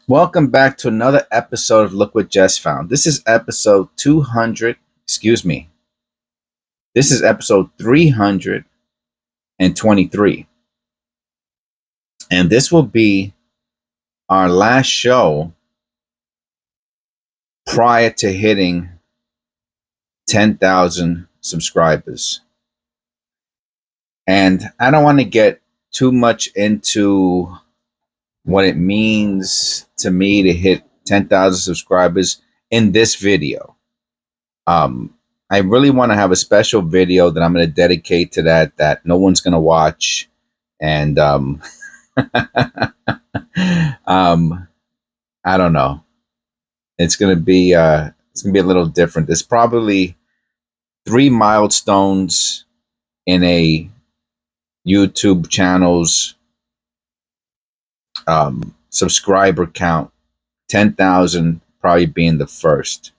Welcome back to another episode of Look What Jess Found. This is episode 200, excuse me. This is episode 323. And this will be our last show prior to hitting 10,000 subscribers. And I don't want to get too much into what it means to me to hit 10,000 subscribers in this video. I really want to have a special video that I'm going to dedicate to that no one's going to watch. And I don't know. It's going to be a little different. There's probably 3 milestones in a YouTube channel's subscriber count, 10,000 probably being the first.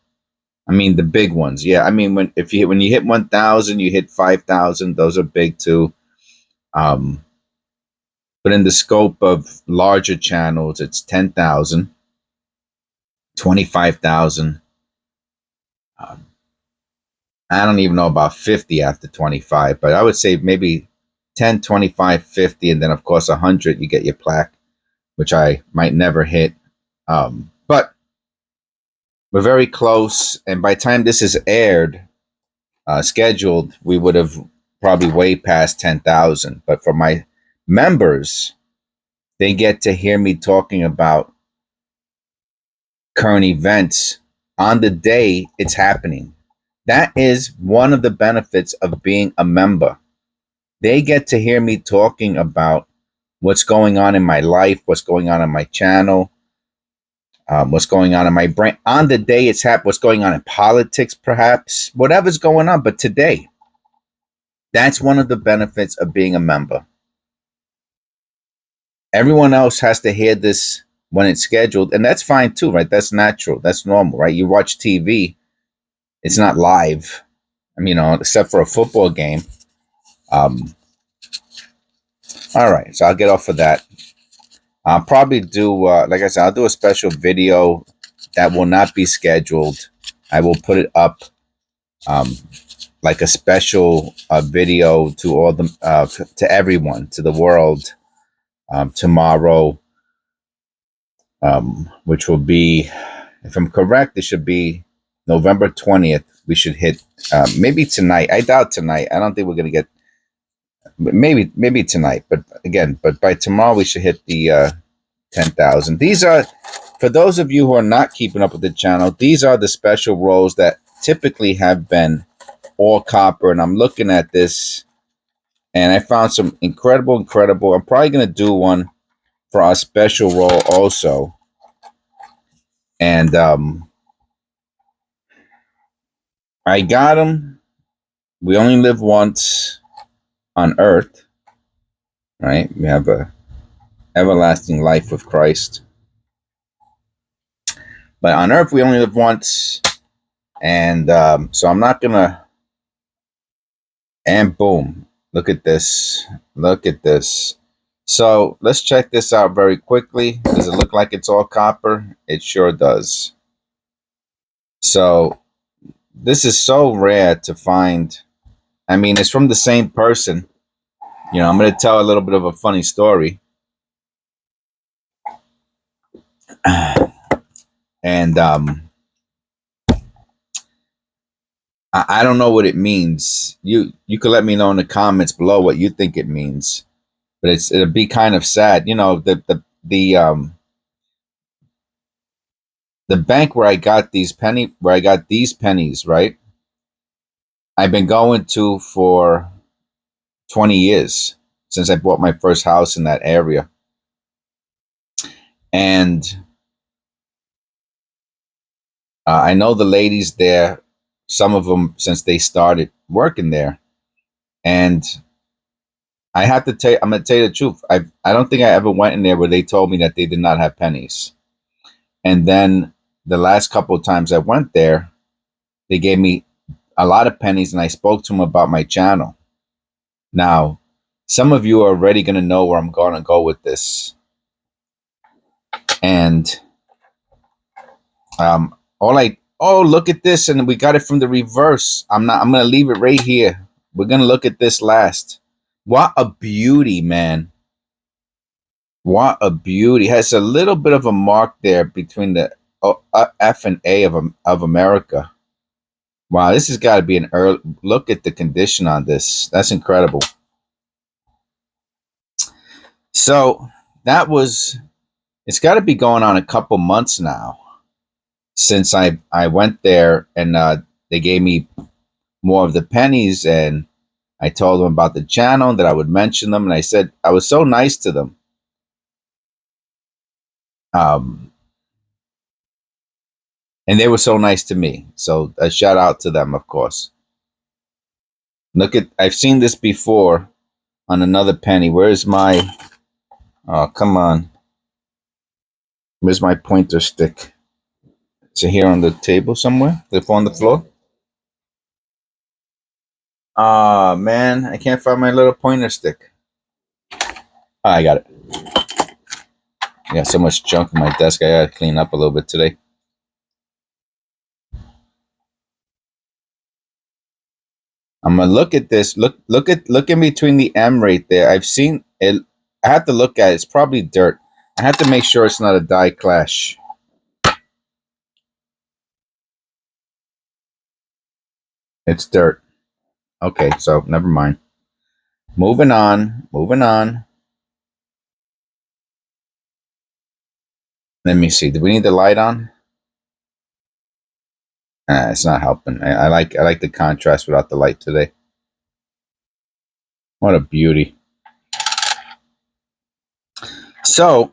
I mean, the big ones. Yeah. I mean, when you hit 1,000, you hit 5,000. Those are big too. But in the scope of larger channels, it's 10,000, 25,000. I don't even know about 50 after 25, but I would say maybe 10, 25, 50. And then of course 100, you get your plaque, which I might never hit. But we're very close. And by the time this is aired, scheduled, we would have probably way past 10,000. But for my members, they get to hear me talking about current events on the day it's happening. That is one of the benefits of being a member. They get to hear me talking about what's going on in my life, what's going on my channel, what's going on in my brain on the day it's happening, what's going on in politics, perhaps, whatever's going on. But today, that's one of the benefits of being a member. Everyone else has to hear this when it's scheduled, and that's fine too, right? That's natural. That's normal, right? You watch TV, it's not live. I mean, except for a football game. All right, so I'll get off of that. I'll probably do, like I said, I'll do a special video that will not be scheduled. I will put it up like a special video to all the to everyone, to the world, tomorrow, which will be, if I'm correct, it should be November 20th. We should hit maybe tonight. I doubt tonight. I don't think we're going to get, maybe tonight. But again, but by tomorrow we should hit the 10,000. These are, for those of you who are not keeping up with the channel, these are the special rolls that typically have been all copper. And I'm looking at this and I found some incredible. I'm probably going to do one for our special roll also. And I got them. We only live once on earth, right? We have a everlasting life with Christ. But on earth, we only live once. And so I'm not going to. And boom. Look at this. Look at this. So let's check this out very quickly. Does it look like it's all copper? It sure does. So this is so rare to find. I mean, it's from the same person. You know, I'm going to tell a little bit of a funny story. And I don't know what it means. You could let me know in the comments below what you think it means. But it'll be kind of sad. You know, the bank where I got these pennies, right? I've been going to for 20 years since I bought my first house in that area. And I know the ladies there, some of them since they started working there. And I have to tell you, I'm going to tell you the truth. I don't think I ever went in there where they told me that they did not have pennies. And then the last couple of times I went there, they gave me a lot of pennies and I spoke to them about my channel. Now, some of you are already going to know where I'm going to go with this. And Oh, look at this, and we got it from the reverse. I'm gonna leave it right here. We're gonna look at this last. What a beauty, man. What a beauty. Has a little bit of a mark there between the F and A of America. Wow, this has got to be an early look at the condition on this. That's incredible. So that was, it's got to be going on a couple months now since I went there, and they gave me more of the pennies, and I told them about the channel, that I would mention them, and I said I was so nice to them. Um, and they were so nice to me. So a shout out to them, of course. Look at, I've seen this before on another penny. Where's my, oh, come on. Where's my pointer stick? Is it here on the table somewhere? Is it on the floor? Ah, man, I can't find my little pointer stick. Oh, I got it. I got so much junk on my desk. I gotta clean up a little bit today. I'm gonna look at this. Look in between the M right there. I've seen it. I have to look at it. It's probably dirt. I have to make sure it's not a die clash. It's dirt. Okay, so never mind. Moving on. Moving on. Let me see. Do we need the light on? It's not helping. I like the contrast without the light today. What a beauty. So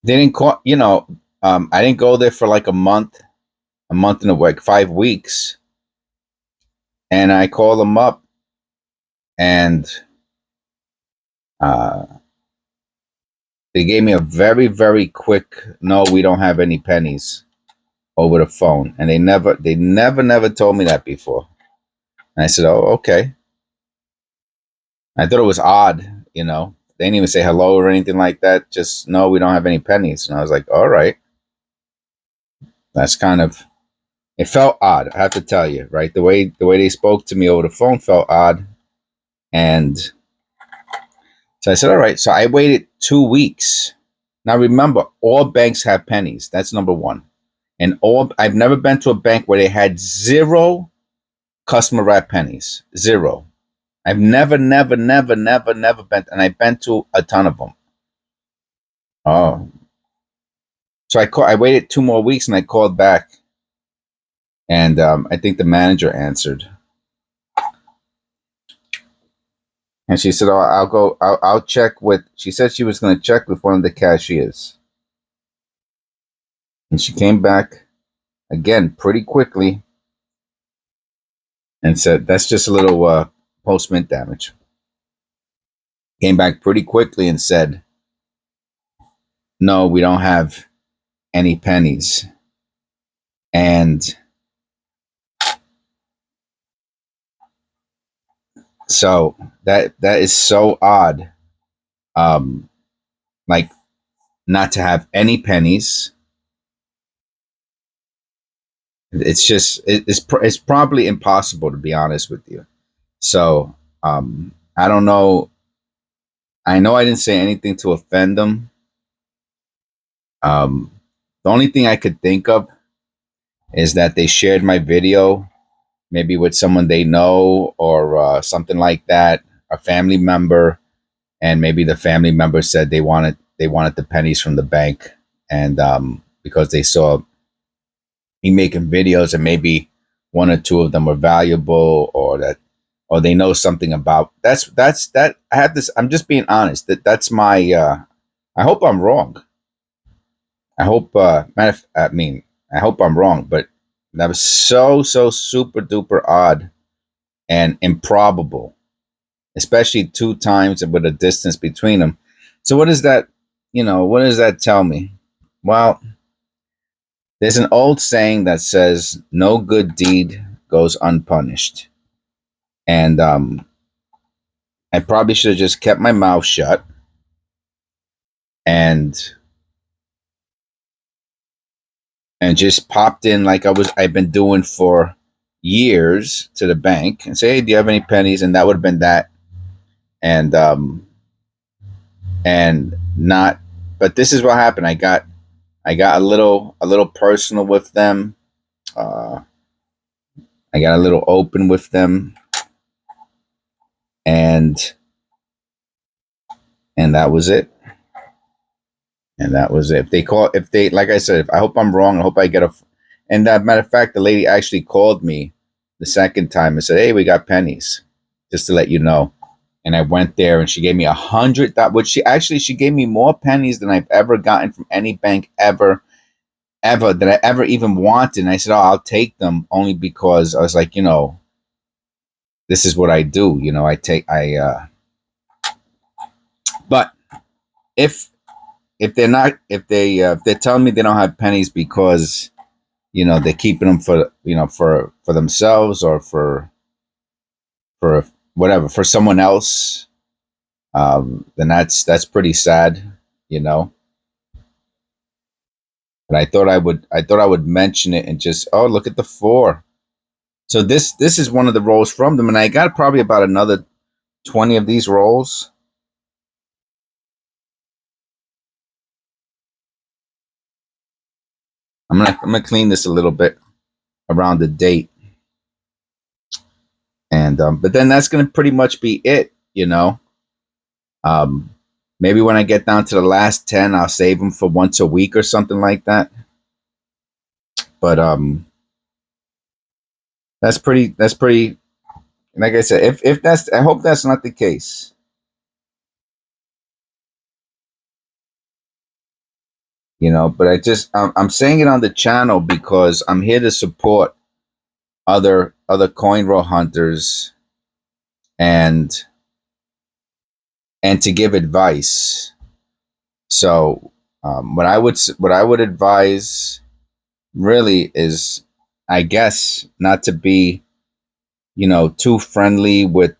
they didn't call. I didn't go there for like a month and a week, 5 weeks, and I called them up, and uh, they gave me a very, very quick no. We don't have any pennies over the phone, and they never told me that before. And I said, oh, okay. I thought it was odd, They didn't even say hello or anything like that. Just, no, we don't have any pennies. And I was like, all right. That's kind of, it felt odd, I have to tell you, right? The way they spoke to me over the phone felt odd. And so I said, all right. So I waited 2 weeks. Now remember, all banks have pennies. That's number one. And I've never been to a bank where they had zero customer wrap pennies. Zero. I've never been, and I've been to a ton of them. Oh, so I waited 2 more weeks, and I called back, and I think the manager answered, and she said, "Oh, I'll check with." She said she was going to check with one of the cashiers, and she came back again pretty quickly and said, "That's just a little post-mint damage." Came back pretty quickly and said, "No, we don't have any pennies," and so that is so odd. Like, not to have any pennies. It's just it's probably impossible, to be honest with you. So I don't know. I know I didn't say anything to offend them. The only thing I could think of is that they shared my video, maybe with someone they know, or something like that, a family member, and maybe the family member said they wanted the pennies from the bank, and because they saw me making videos, and maybe one or two of them are valuable, or they know something about that. I have this. I'm just being honest. That's my. I hope I'm wrong. I hope. I hope I'm wrong. But that was so super duper odd and improbable, especially two times with a distance between them. So what does that? What does that tell me? Well, there's an old saying that says, "No good deed goes unpunished," and I probably should have just kept my mouth shut and and just popped in like I've been doing for years to the bank and say, hey, do you have any pennies? And that would have been that. And and not, but this is what happened. I got a little personal with them. Uh, I got a little open with them, and that was it. And that was it. If they, like I said, if I hope I'm wrong, I hope I get a. And that matter of fact, the lady actually called me the second time and said, "Hey, we got pennies, just to let you know." And I went there, and she gave me 100. That which she gave me more pennies than I've ever gotten from any bank ever that I ever even wanted. And I said, "Oh, I'll take them," only because I was like, this is what I do. I take I. But if they're not, if they're telling me they don't have pennies because they're keeping them for for themselves, or for whatever, for someone else, then that's pretty sad, you know. But I thought I would mention it and just, oh, look at the four. So this is one of the rolls from them, and I got probably about another 20 of these rolls. I'm gonna clean this a little bit around the date, and but then that's gonna pretty much be it. Um, Maybe when I get down to the last 10, I'll save them for once a week or something like that. But that's pretty. Like I said, if that's, I hope that's not the case. But I'm saying it on the channel because I'm here to support other coin roll hunters, and to give advice. So what I would advise really is, I guess, not to be too friendly with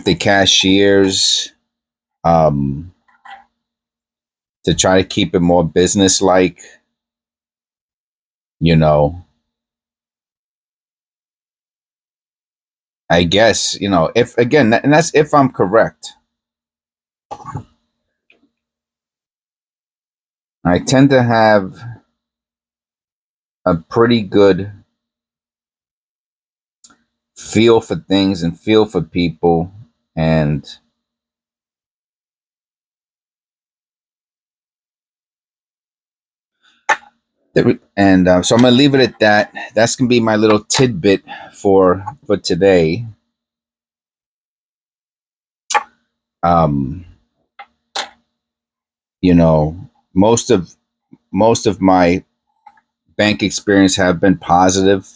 the cashiers, um, to try to keep it more business like. You know, I guess, if again, and that's if I'm correct. I tend to have a pretty good feel for things and feel for people, and so I'm gonna leave it at that. That's gonna be my little tidbit for today. Um, you know, most of my bank experience have been positive.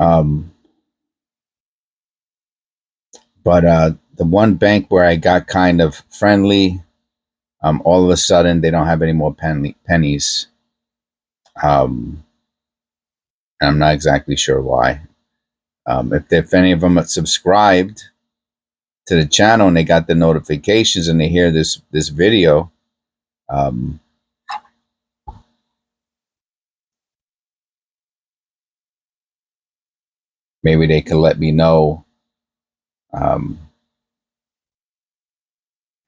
Um, but the one bank where I got kind of friendly, all of a sudden they don't have any more pennies. Um, I'm not exactly sure why. If any of them are subscribed to the channel and they got the notifications and they hear this video, um, maybe they could let me know, um,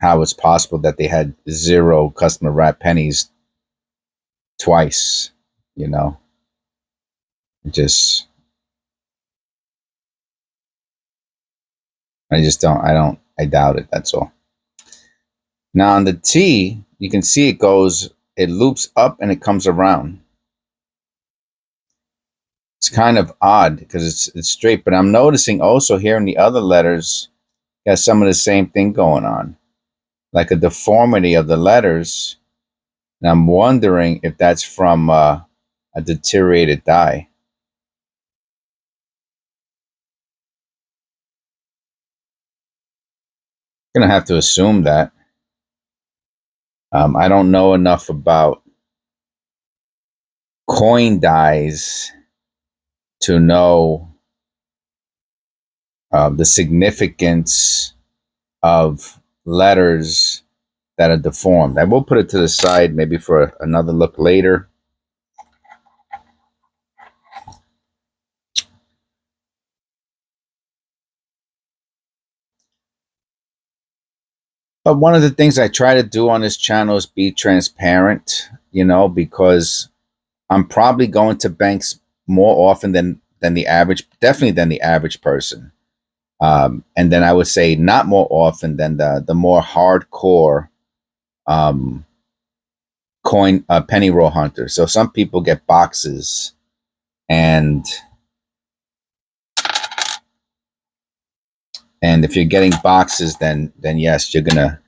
how it's possible that they had zero customer wrap pennies twice. You know, just I doubt it. That's all. Now on the T, you can see it loops up and it comes around. It's kind of odd because it's straight, but I'm noticing also here in the other letters, got some of the same thing going on, like a deformity of the letters. And I'm wondering if that's from a deteriorated die. Gonna have to assume that. I don't know enough about coin dies to know the significance of letters that are deformed. I will put it to the side maybe for another look later. But one of the things I try to do on this channel is be transparent, because I'm probably going to banks more often than the average, definitely than the average person. And then I would say not more often than the more hardcore um, coin penny roll hunters. So some people get boxes, and if you're getting boxes, then yes, you're gonna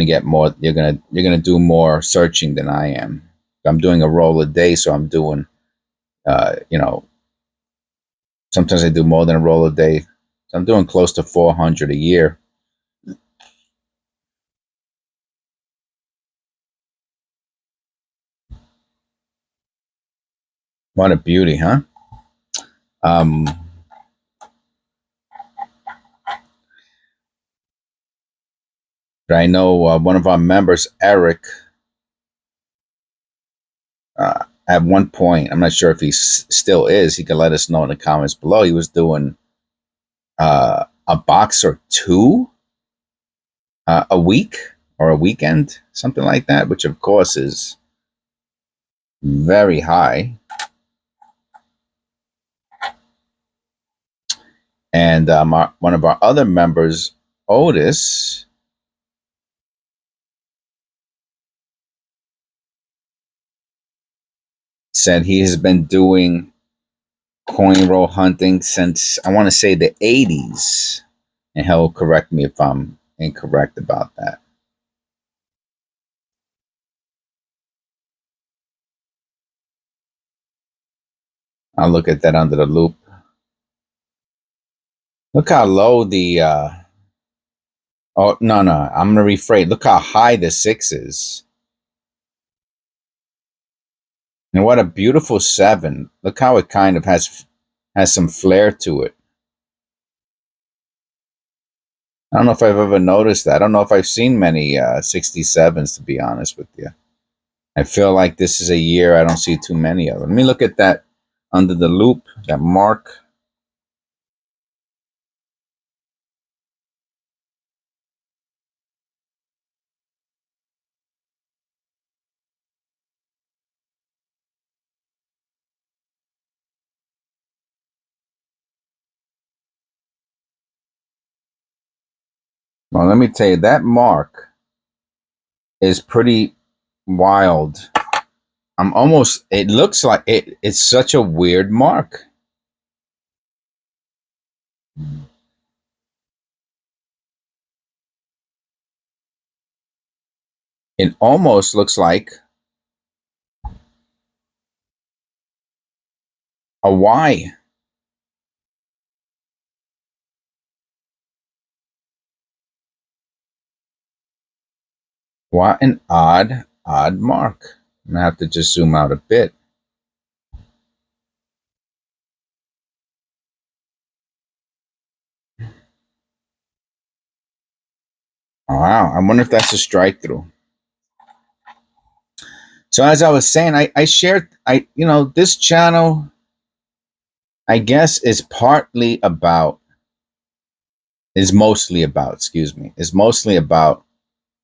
get more. You're gonna do more searching than I am. I'm doing a roll a day, so I'm doing sometimes I do more than a roll a day. So I'm doing close to 400 a year. What a beauty, huh? Um, but I know one of our members, Eric, at one point, I'm not sure if he still is. He can let us know in the comments below. He was doing a box or two a week or a weekend, something like that, which of course is very high. And one of our other members, Otis, said he has been doing coin roll hunting since, I want to say, the 80s. And he'll correct me if I'm incorrect about that. I'll look at that under the loop. Look how low the oh, no, I'm gonna rephrase. Look how high the 6 is. And what a beautiful 7. Look how it kind of has some flair to it. I don't know if I've ever noticed that. I don't know if I've seen many 67s, to be honest with you. I feel like this is a year I don't see too many of them. Let me look at that under the loop, that mark. Well, let me tell you, that mark is pretty wild. It looks like it's such a weird mark. It almost looks like a Y. What an odd mark. I'm gonna have to just zoom out a bit. Wow, I wonder if that's a strike through. So as I was saying, I shared, this channel, I guess, is mostly about, is mostly about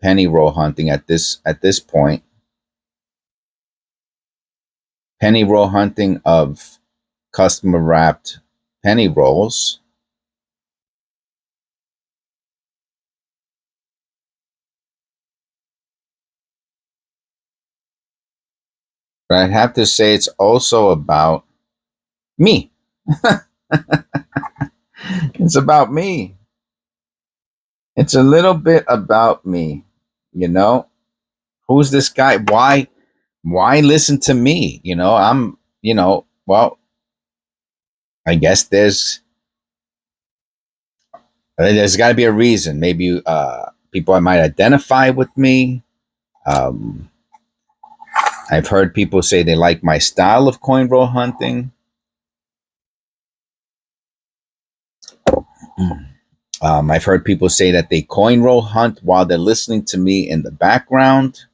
penny roll hunting at this point. Penny roll hunting of customer wrapped penny rolls. But I'd have to say it's also about me. It's about me. It's a little bit about me, you know? Who's this guy? Why listen to me? Well, I guess there's got to be a reason. Maybe people might identify with me. Um, I've heard people say they like my style of coin roll hunting. I've heard people say that they coin roll hunt while they're listening to me in the background.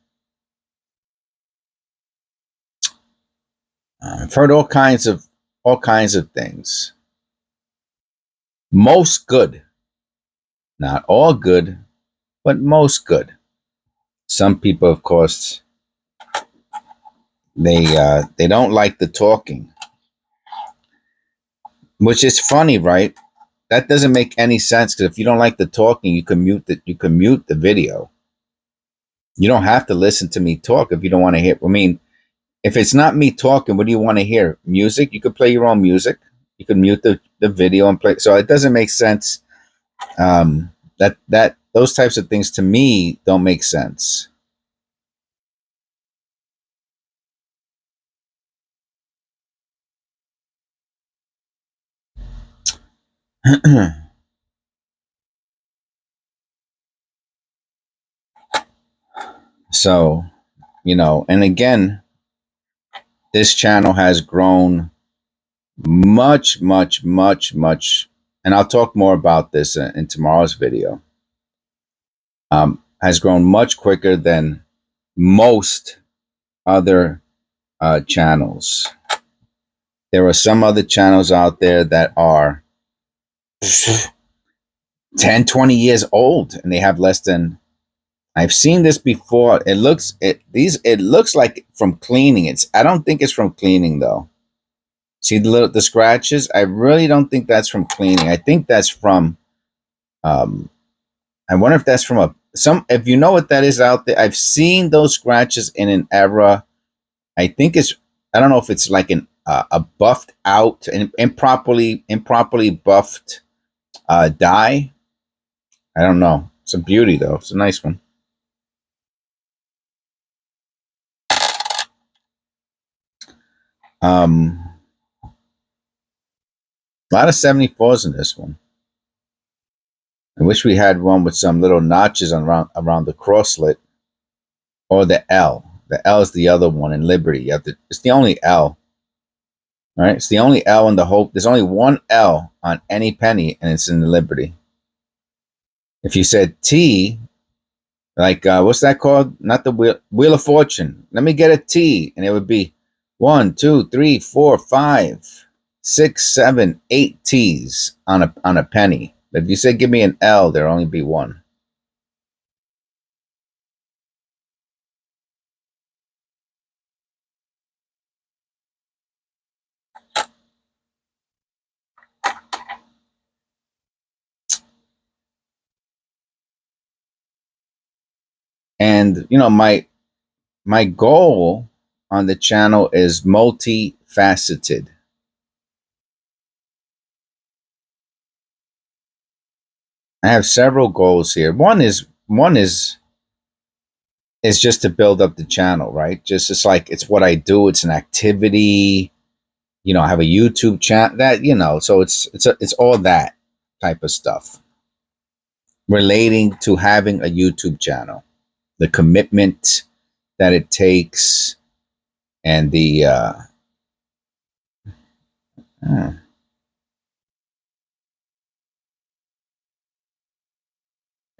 I've heard all kinds of things. Most good, not all good, but most good. Some people, of course, they don't like the talking, which is funny, right? That doesn't make any sense, because if you don't like the talking, you can mute the video. You don't have to listen to me talk if you don't want to hear. I mean, if it's not me talking, what do you want to hear? Music? You could play your own music. You could mute the video and play. So it doesn't make sense. That those types of things to me don't make sense. So, and again, this channel has grown much, much, much, much, and I'll talk more about this in tomorrow's video. Has grown much quicker than most other channels. There are some other channels out there that are 10, 20 years old, and they have less than. I've seen this before. It looks like from cleaning. I don't think it's from cleaning though. See the scratches? I really don't think that's from cleaning. I think that's from. I wonder if that's from if you know what that is out there. I've seen those scratches in an era. I think it's. I don't know if it's like a buffed out and improperly buffed dye. I don't know. It's a beauty though. It's a nice one. A lot of 74s in this one. I wish we had one with some little notches around the crosslet, or the L. The L is the other one in Liberty. It's the only L. All right, it's the only L in the whole. There's only one L on any penny, and it's in the Liberty. If you said T, like what's that called? Not the Wheel of Fortune. Let me get a T, and it would be 1, 2, 3, 4, 5, 6, 7, 8 T's on a penny. But if you say give me an L, there'll only be one. And my goal on the channel is multifaceted. I have several goals here. One is just to build up the channel, right? It's like it's what I do. It's an activity. I have a YouTube channel that so it's all that type of stuff relating to having a YouTube channel, the commitment that it takes, and the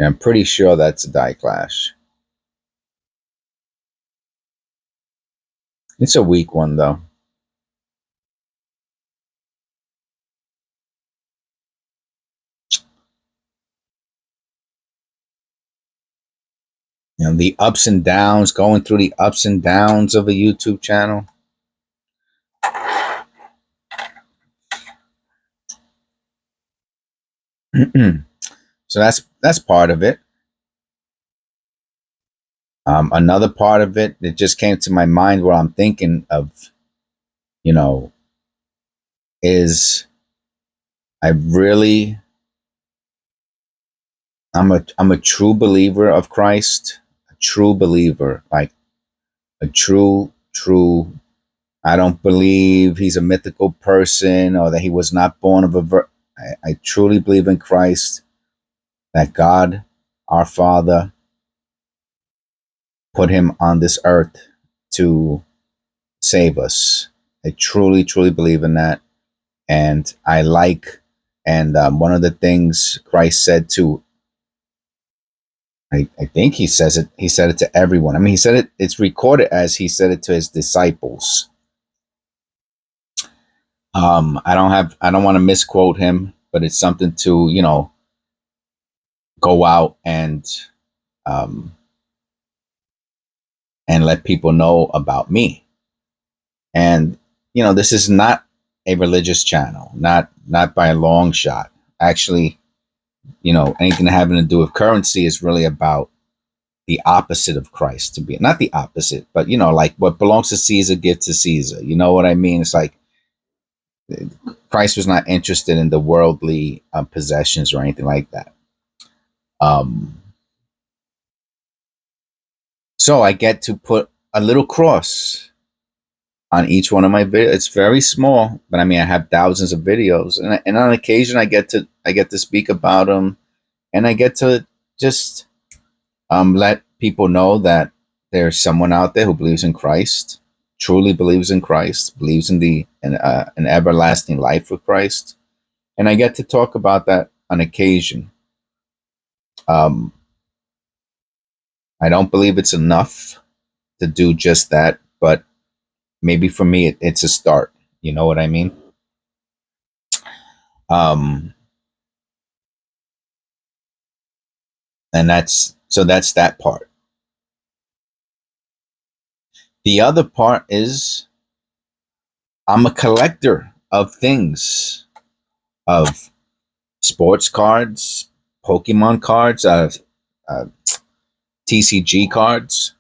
I'm pretty sure that's a die clash. It's a weak one though. The ups and downs, going through the ups and downs of a YouTube channel. So that's part of it. Another part of it that just came to my mind, what I'm thinking of, is I'm a true believer of Christ, a true believer, like a true. I don't believe he's a mythical person or that he was not born of a I truly believe in Christ, that God, our Father, put him on this earth to save us. I truly, truly believe in that. And I like, and one of the things Christ said to, I think he said it to everyone. I mean, he said it, it's recorded as he said it to his disciples. I don't want to misquote him, but it's something to, go out um, and let people know about me. And, this is not a religious channel, not by a long shot. Actually, anything having to do with currency is really about the opposite of Christ, to be not the opposite, but like what belongs to Caesar, give to Caesar. You know what I mean? It's like Christ was not interested in the worldly possessions or anything like that. So I get to put a little cross on each one of my videos. It's very small, but I mean, I have thousands of videos, and on occasion I get to speak about them, and I get to just let people know that there's someone out there who believes in Christ, truly believes in Christ, believes in an everlasting life with Christ, and I get to talk about that on occasion. I don't believe it's enough to do just that, but maybe for me it's a start. You know what I mean? And that's that part. The other part is I'm a collector of things, of sports cards, Pokemon cards, TCG cards,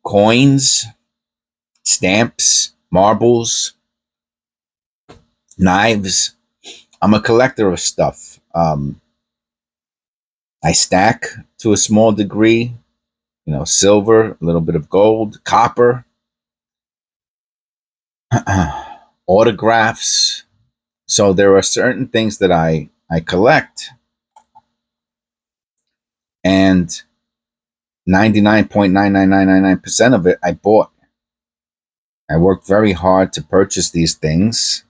coins, stamps, marbles, knives. I'm a collector of stuff. I stack to a small degree, silver, a little bit of gold, copper, autographs. So there are certain things that I collect, and 99.99999% of it I bought. I worked very hard to purchase these things.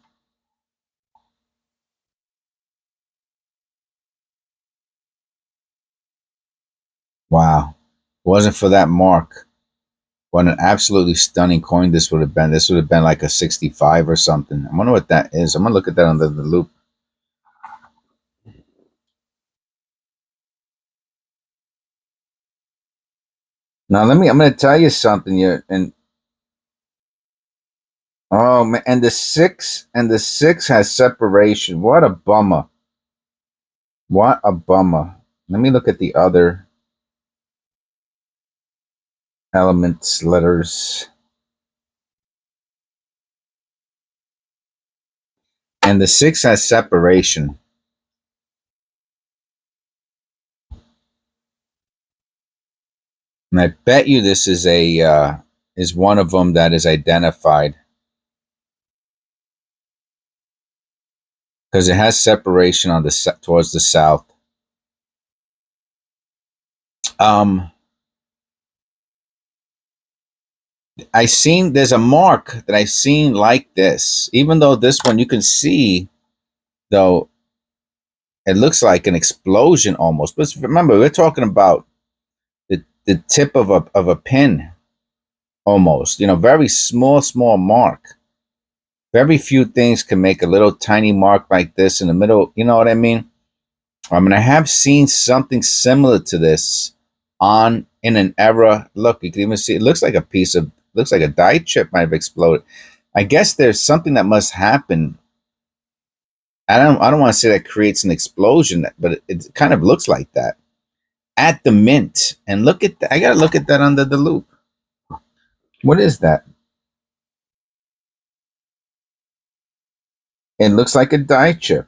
Wow. Wasn't for that mark, what an absolutely stunning coin this would have been. This would have been like a 65 or something. I wonder what that is. I'm going to look at that under the loop. Now, I'm going to tell you something here. And oh, man. And the six has separation. What a bummer. What a bummer. Let me look at the other elements, letters. And the 6 has separation. And I bet you this is is one of them that is identified, because it has separation on the towards the south. I seen there's a mark that I've seen like this. Even though this one you can see, though, it looks like an explosion almost. But remember, we're talking about the tip of a pin, almost. Very small mark. Very few things can make a little tiny mark like this in the middle. You know what I mean? I mean, I have seen something similar to this in an era. Look, you can even see it looks like looks like a die chip might have exploded. I guess there's something that must happen. I don't want to say that creates an explosion, but it kind of looks like that at the mint. And look at that. I gotta look at that under the loop. What is that? It looks like a die chip.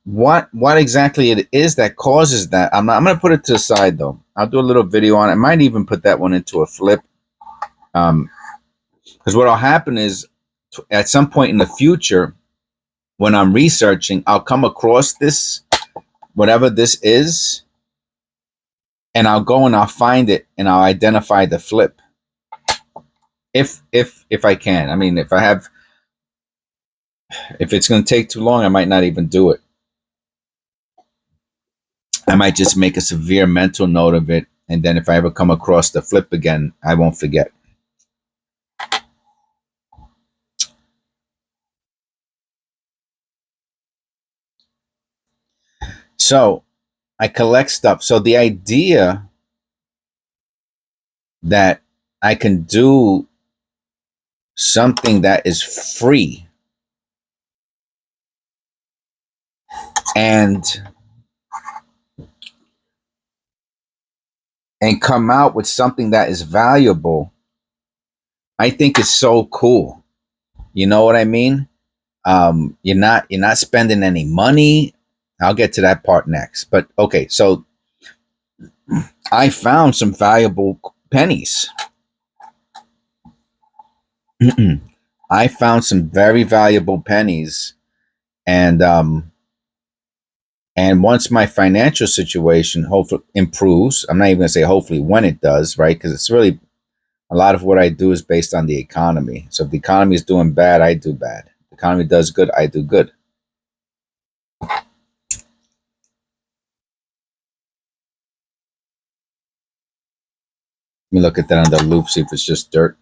What exactly it is that causes that? I'm gonna put it to the side though. I'll do a little video on it. I might even put that one into a flip. Because what'll happen is at some point in the future, when I'm researching, I'll come across this whatever this is, and I'll go and I'll find it and I'll identify the flip. If I can. I mean, if it's going to take too long, I might not even do it. I might just make a severe mental note of it, and then if I ever come across the flip again, I won't forget. So I collect stuff. So the idea that I can do something that is free and come out with something that is valuable, I think is so cool. You know what I mean? You're not spending any money. I'll get to that part next. But okay, so I found some valuable pennies. I found some very valuable pennies, and once my financial situation hopefully improves, I'm not even gonna say hopefully, when it does, right? Because it's really, a lot of what I do is based on the economy. So if the economy is doing bad, I do bad. If the economy does good, I do good. Let me look at that under loop, see if it's just dirt.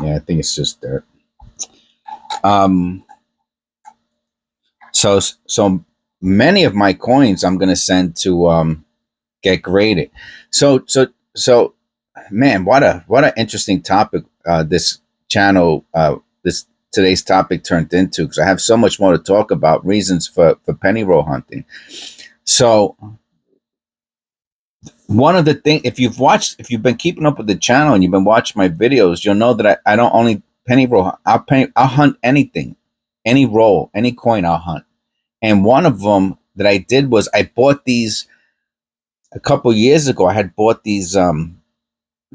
Yeah, I think it's just dirt. So many of my coins I'm gonna send to get graded. So man, what an interesting topic this channel this today's topic turned into, because I have so much more to talk about, reasons for penny roll hunting. So one of the things, if you've been keeping up with the channel and you've been watching my videos, you'll know that I don't only penny roll. I'll hunt anything, any roll, any coin I'll hunt. And one of them that I did was I bought these a couple years ago. I had bought these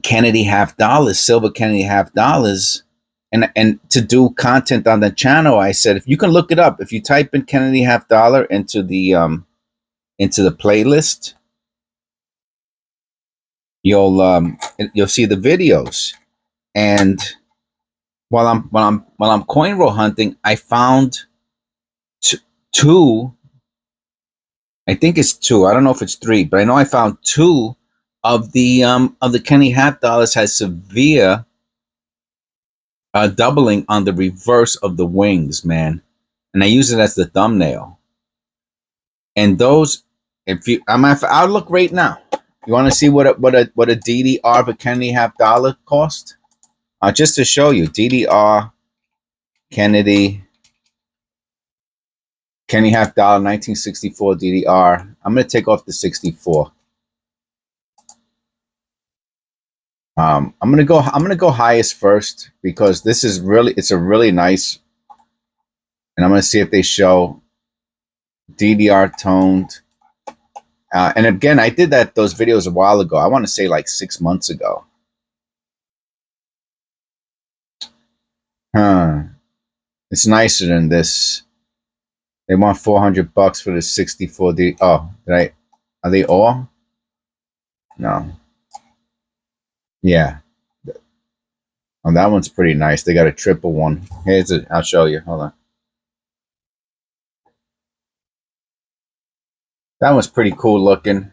Kennedy $50, silver Kennedy $50, and to do content on the channel, I said, if you can look it up, if you type in Kennedy $50 into the playlist, you'll see the videos. And while I'm coin roll hunting, I found two. I think it's two. I don't know if it's three, but I know I found two of the Kennedy $50 has severe doubling on the reverse of the wings, man. And I use it as the thumbnail. And those, I'll look right now. You want to see what a DDR of a Kennedy $50 cost? Just to show you, DDR Kennedy $50 1964 DDR. I'm gonna take off the 64. I'm gonna go highest first, because this is it's a really nice, and I'm gonna see if they show DDR toned. And again, I did those videos a while ago. I want to say like 6 months ago. It's nicer than this. They want $400 for the 64 D. Oh, are they all? No. Yeah. Oh, that one's pretty nice. They got a triple one. Here's it. I'll show you. Hold on. That one's pretty cool looking.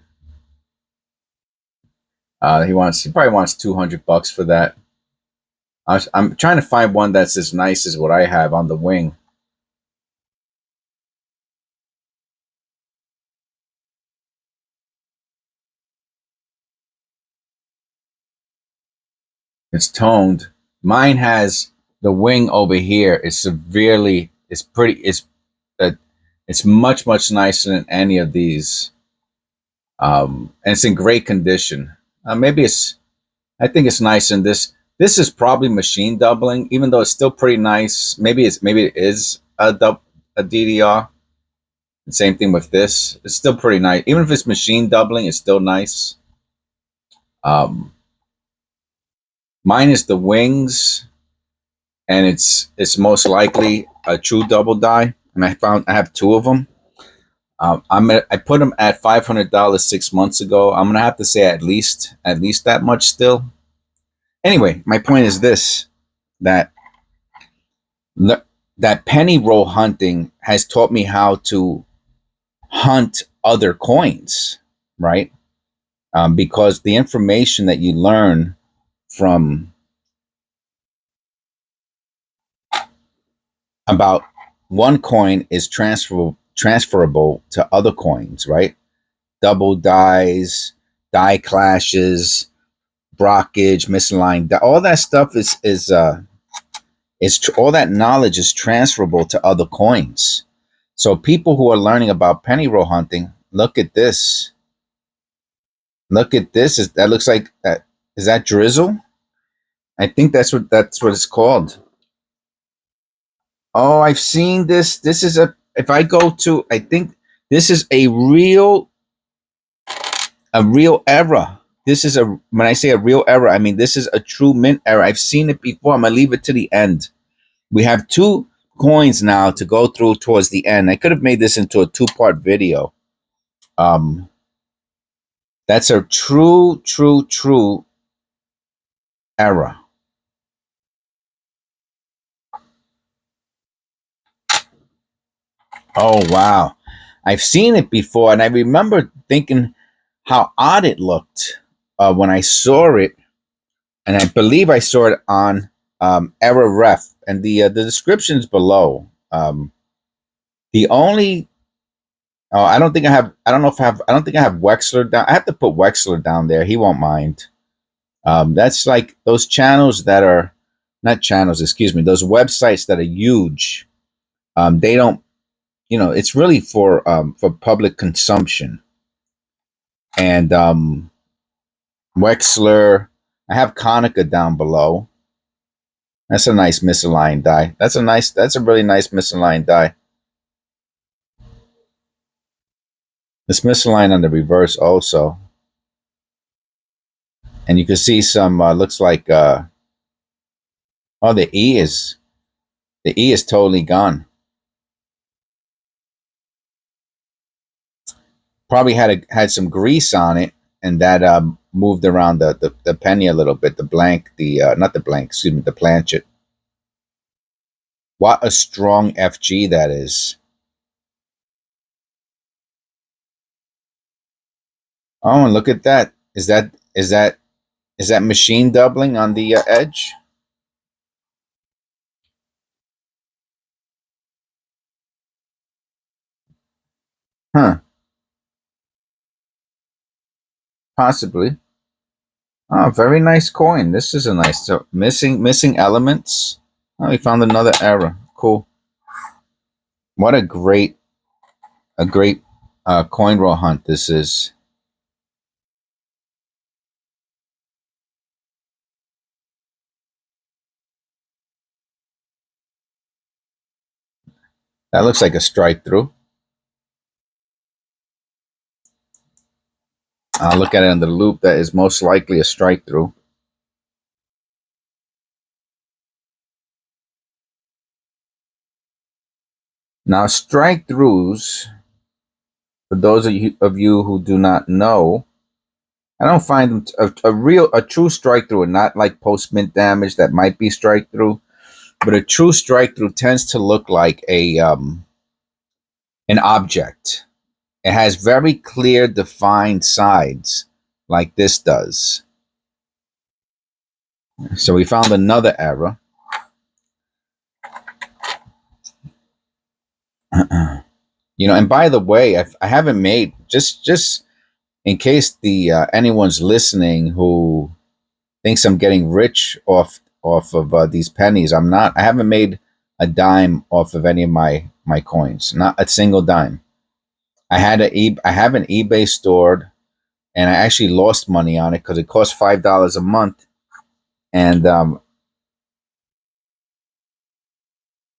He probably wants $200 for that. I'm trying to find one that's as nice as what I have on the wing. It's toned. Mine has the wing over here is severely. It's much nicer than any of these. And it's in great condition. Maybe I think it's nice in this. This is probably machine doubling, even though it's still pretty nice. Maybe it is a DDR. Same thing with this. It's still pretty nice. Even if it's machine doubling, it's still nice. Um, Mine is the wings, and it's most likely a true double die. And I have two of them. I put them at $500 6 months ago. I'm gonna have to say at least that much still. Anyway, my point is this: that that penny roll hunting has taught me how to hunt other coins, right? Because the information that you learn from about one coin is transferable to other coins, right? Double dies, die clashes, brockage, misaligned, all that stuff is all that knowledge is transferable to other coins. So people who are learning about penny roll hunting, look at this. Look at this. That looks like that. Is that drizzle? I think that's what it's called. Oh, I've seen this. This is a if I go to I think this is a real error. This is a when I say a real error, I mean this is a true mint error. I've seen it before. I'm gonna leave it to the end. We have two coins now to go through towards the end. I could have made this into a two-part video. Um that's a true error. Oh wow. I've seen it before and I remember thinking how odd it looked when I saw it, and I believe I saw it on Error Ref, and the descriptions below. The only I don't think I have. I don't know if I have. I don't think I have Wexler down. I have to put Wexler down there. He won't mind. That's like those channels that are not channels. Excuse me. Those websites that are huge. They don't. It's really for public consumption. And Wexler. I have Konica down below. That's a nice misaligned die. That's a really nice misaligned die. It's misaligned on the reverse also. And you can see some, looks like, oh, the E is totally gone. Probably had some grease on it, and that moved around the penny a little bit, the blank, not the blank, excuse me, the planchet. What a strong FG that is. Oh, and look at that. Is that machine doubling on the edge? Huh. Possibly. Oh, very nice coin. This is a nice. So missing elements. Oh, we found another error. Cool. What a great coin roll hunt this is. That looks like a strike through. I'll look at it on the loop. That is most likely a strike through. Now, strike throughs, for those of you who do not know, I don't find them a true strike through, and not like post mint damage that might be strike through, but a true strike through tends to look like an object. It has very clear, defined sides, like this does. So we found another error. And by the way, I haven't made just in case the anyone's listening who thinks I'm getting rich off of these pennies. I'm not. I haven't made a dime off of any of my coins. Not a single dime. I have an eBay stored, and I actually lost money on it because it cost $5 a month, and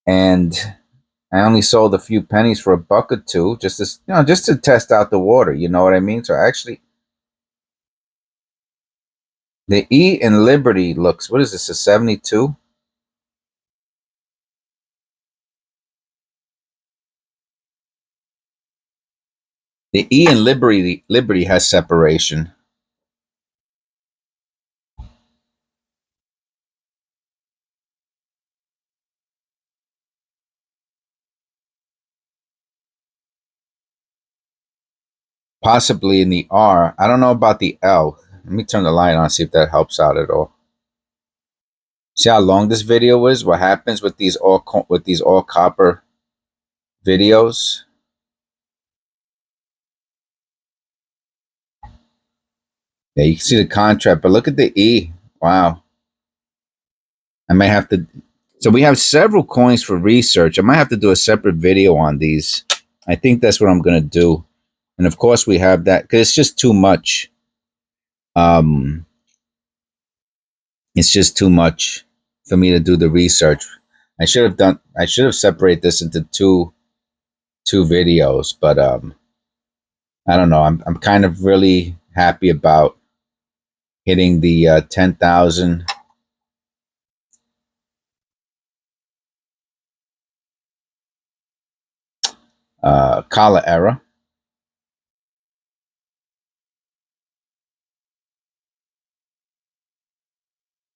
and I only sold a few pennies for $1 or $2, just to, just to test out the water. You know what I mean? So actually, the E in Liberty looks, what is this, a 72? The E in Liberty has separation. Possibly in the R. I don't know about the L. Let me turn the light on, see if that helps out at all. See how long this video is? What happens with these all copper videos? Yeah, you can see the contrast, but look at the E. Wow. I might have to. So we have several coins for research. I might have to do a separate video on these. I think that's what I'm going to do. And of course we have that because it's just too much. It's just too much for me to do the research. I should have separated this into two videos, but I don't know. I'm kind of really happy about hitting the 10,000. Kala era.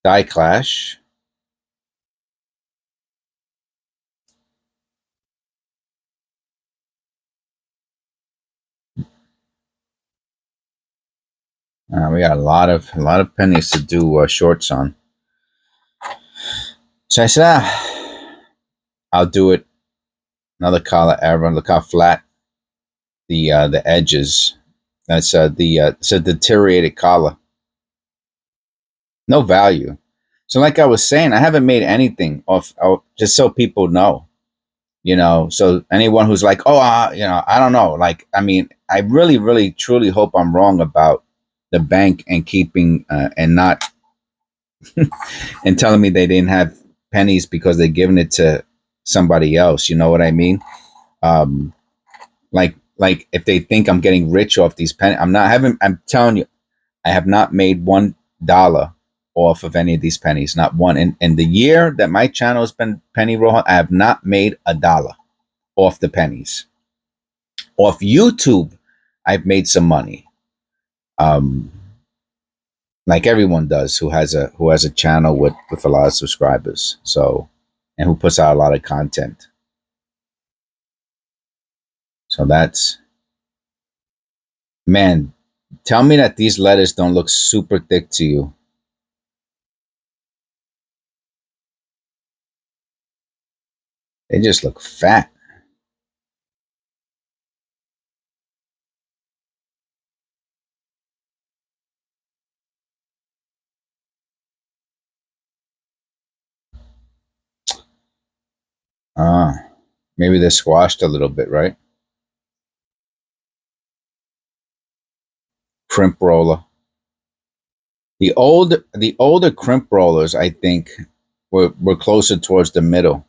Die Clash. We got a lot of pennies to do shorts on. So I said, I'll do it. Another Kala era. Look how flat the edges. That's it's a deteriorated Kala. No value. So like I was saying, I haven't made anything off, just so people know. So anyone who's like, oh, I don't know. Like, I mean, I really, really, truly hope I'm wrong about the bank and keeping and not and telling me they didn't have pennies because they're giving it to somebody else. You know what I mean? Um, like if they think I'm getting rich off these pennies, I'm telling you, I have not made $1 off of any of these pennies. Not one. In the year that my channel has been penny roll, I have not made $1 off the pennies. Off YouTube, I've made some money. Like everyone does who has a channel with a lot of subscribers. So, and who puts out a lot of content. So that's, man, tell me that these letters don't look super thick to you. They just look fat. Maybe they're squashed a little bit, right? Crimp roller. The older crimp rollers, I think, were closer towards the middle.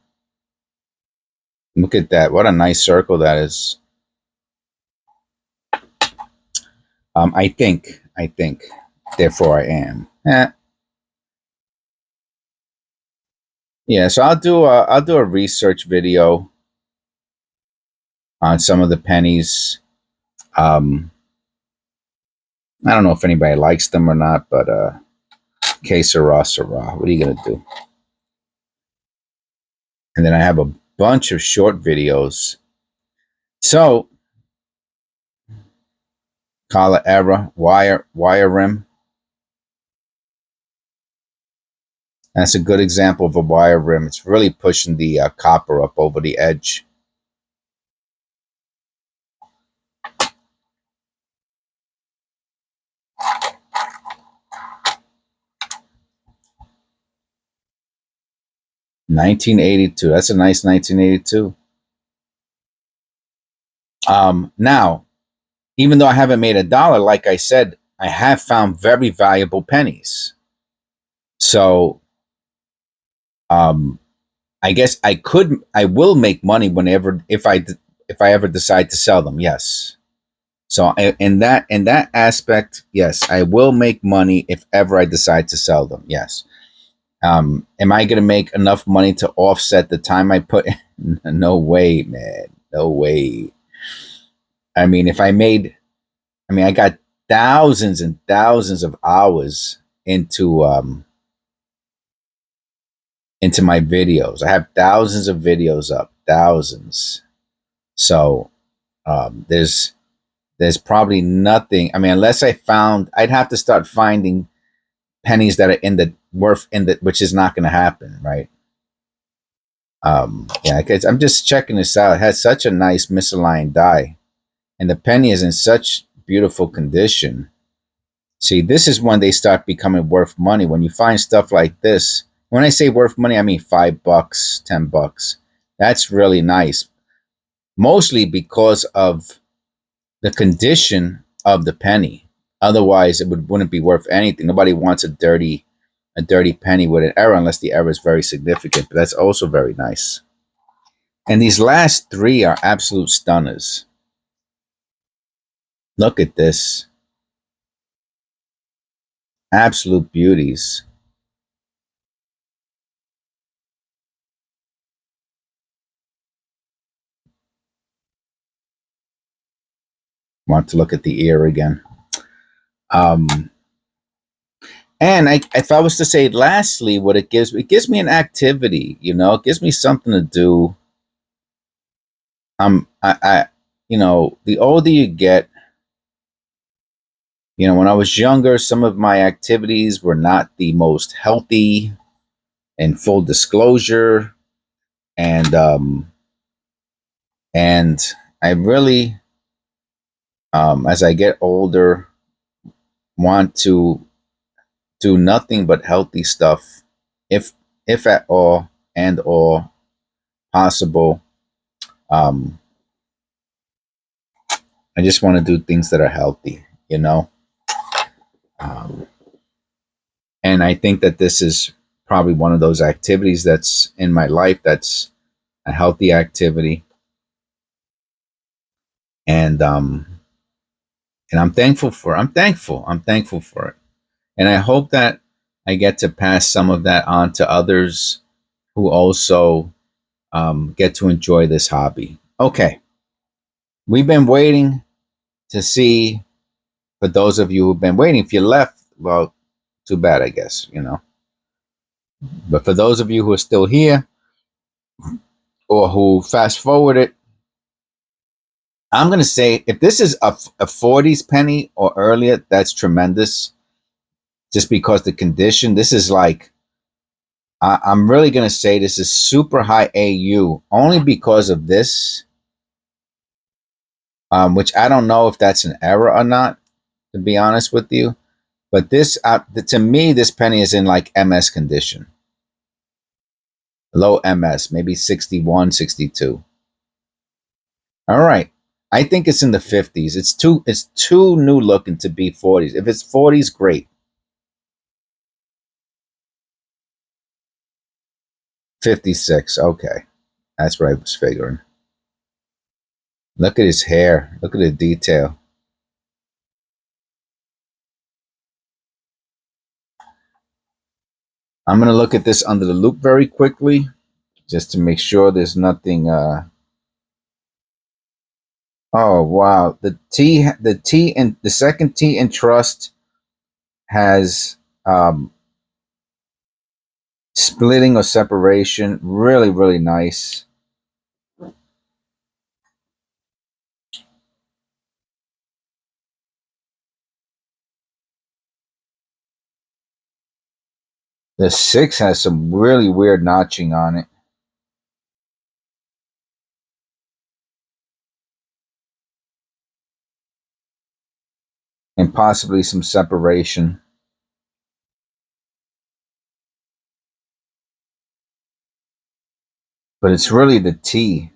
Look at that. What a nice circle that is. I think. Therefore, I am. Yeah. So I'll do a research video on some of the pennies. I don't know if anybody likes them or not, but que sera, sera. What are you gonna do? And then I have a bunch of short videos. So, Kala era, wire rim. That's a good example of a wire rim. It's really pushing the copper up over the edge. $19.82. That's a nice $19.82. Now, even though I haven't made $1, like I said, I have found very valuable pennies. So um, I guess I will make money whenever if I ever decide to sell them. Yes. So in that aspect, yes, I will make money if ever I decide to sell them. Yes. Am I going to make enough money to offset the time I put? No way, man. No way. I mean, if I made, I mean, I got thousands and thousands of hours into my videos. I have thousands of videos up, thousands. So there's probably nothing. I mean, unless I found, I'd have to start finding pennies that are in the worth in the, which is not going to happen, right? Yeah, because I'm just checking this out. It has such a nice misaligned die, and the penny is in such beautiful condition. See, this is when they start becoming worth money. When you find stuff like this, when I say worth money, I mean $5, $10. That's really nice. Mostly because of the condition of the penny. Otherwise, wouldn't be worth anything. Nobody wants a dirty penny with an error unless the error is very significant. But that's also very nice. And these last three are absolute stunners. Look at this. Absolute beauties. Want to look at the ear again. Um, and if I was to say lastly, what it gives me an activity, you know, it gives me something to do. You know, the older you get, you know, when I was younger, some of my activities were not the most healthy, in full disclosure. And, and I really, as I get older, want to do nothing but healthy stuff, if, if at all and or possible. Um, I just want to do things that are healthy, you know? Um, and I think that this is probably one of those activities that's in my life that's a healthy activity. And I'm thankful for it. And I hope that I get to pass some of that on to others who also get to enjoy this hobby. Okay. We've been waiting to see, for those of you who've been waiting, if you left, well, too bad, I guess, you know. But for those of you who are still here or who fast forwarded, I'm going to say if this is a 40s penny or earlier, that's tremendous. Just because the condition, this is like, I'm really going to say this is super high AU only because of this, which I don't know if that's an error or not, to be honest with you. But this, to me, this penny is in like MS condition. Low MS, maybe 61, 62. All right. I think it's in the 50s. It's too new looking to be 40s. If it's 40s, great. 56. Okay. That's what I was figuring. Look at his hair. Look at the detail. I'm going to look at this under the loop very quickly just to make sure there's nothing. Oh, wow. The T and the second T in trust has splitting or separation. Really, really nice. The 6 has some really weird notching on it. And possibly some separation. But it's really the T.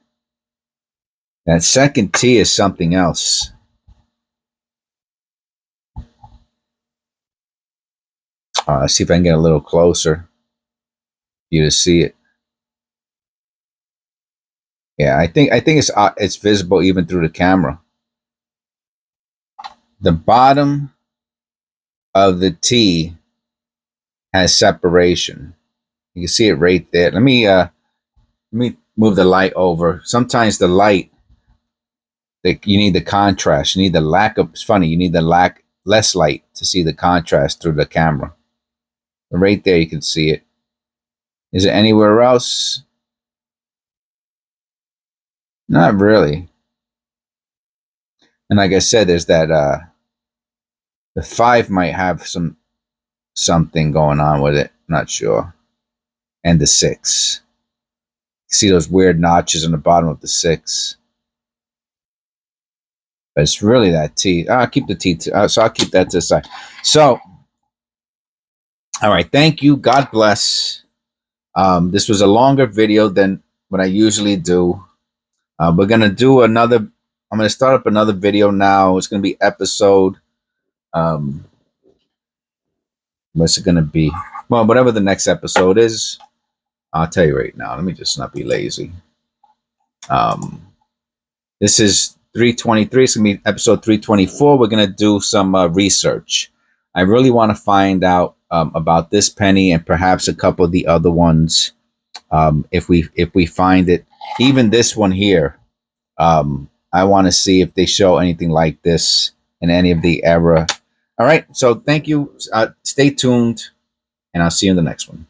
That second T is something else. See if I can get a little closer for you to see it. Yeah, I think it's visible even through the camera. The bottom of the T has separation. You can see it right there. Let me move the light over. Sometimes the light, you need the contrast. You need the lack of. It's funny. You need the less light to see the contrast through the camera. But right there, you can see it. Is it anywhere else? Not really. And like I said, there's that. The 5 might have something going on with it. Not sure. And the 6. See those weird notches on the bottom of the 6. But it's really that T. I'll keep the T. So I'll keep that to the side. So, all right. Thank you. God bless. This was a longer video than what I usually do. We're going to do another. I'm going to start up another video now. It's going to be episode. What's it going to be? Well, whatever the next episode is, I'll tell you right now. Let me just not be lazy. This is 323. It's going to be episode 324. We're going to do some research. I really want to find out about this penny and perhaps a couple of the other ones. If we find it, even this one here, I want to see if they show anything like this in any of the era. All right. So thank you. Stay tuned, and I'll see you in the next one.